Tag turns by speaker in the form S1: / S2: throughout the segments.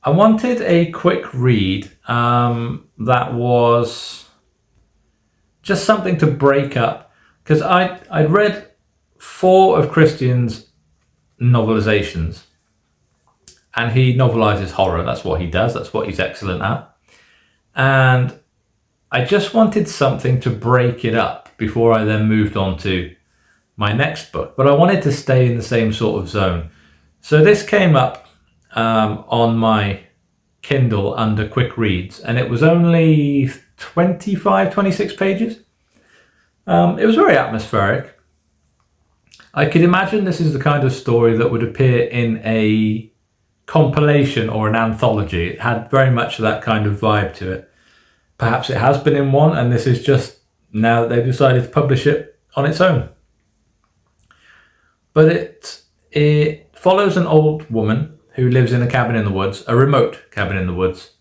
S1: I wanted a quick read that was just something to break up, because I'd read 4 of Christian's novelizations, and he novelizes horror. That's what he does. That's what he's excellent at. And I just wanted something to break it up before I then moved on to my next book. But I wanted to stay in the same sort of zone. So this came up on my Kindle under quick reads, and it was only 26 pages. It was very atmospheric. I could imagine this is the kind of story that would appear in a compilation or an anthology. It had very much that kind of vibe to it. Perhaps it has been in one, and this is just now that they've decided to publish it on its own. But it follows an old woman who lives in a cabin in the woods, a remote cabin in the woods,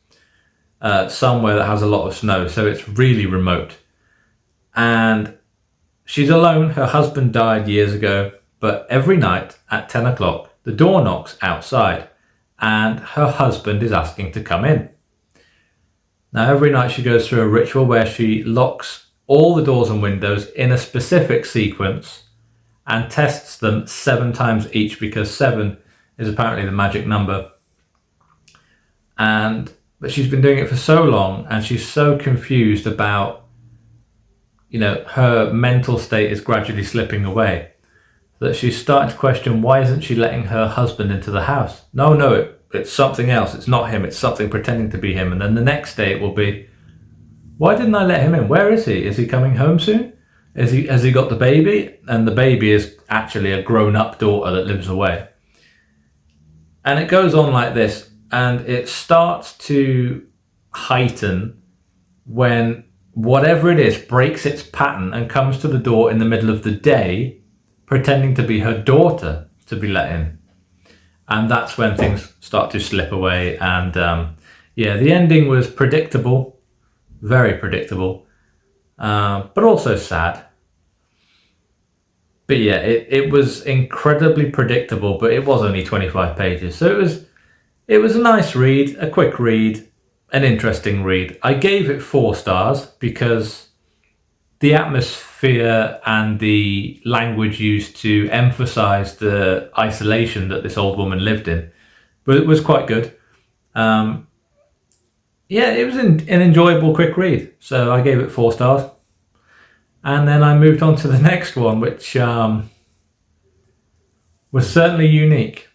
S1: somewhere that has a lot of snow, so it's really remote. And she's alone. Her husband died years ago, but every night at 10 o'clock, the door knocks outside, and her husband is asking to come in. Now, every night she goes through a ritual where she locks all the doors and windows in a specific sequence and tests them 7 times each, because 7 is apparently the magic number. But she's been doing it for so long, and she's so confused about, her mental state is gradually slipping away, that she's starting to question, why isn't she letting her husband into the house? No, it's something else. It's not him. It's something pretending to be him. And then the next day it will be, why didn't I let him in? Where is he? Is he coming home soon? Has he got the baby? And the baby is actually a grown-up daughter that lives away. And it goes on like this, and it starts to heighten when whatever it is breaks its pattern and comes to the door in the middle of the day, pretending to be her daughter to be let in. And that's when things start to slip away. And the ending was predictable, very predictable, but also sad. But yeah, it was incredibly predictable, but it was only 25 pages. So it was a nice read, a quick read, an interesting read. I gave it 4 stars because the atmosphere and the language used to emphasize the isolation that this old woman lived in, but it was quite good. It was an enjoyable quick read, so I gave it 4 stars. And then I moved on to the next one, which was certainly unique.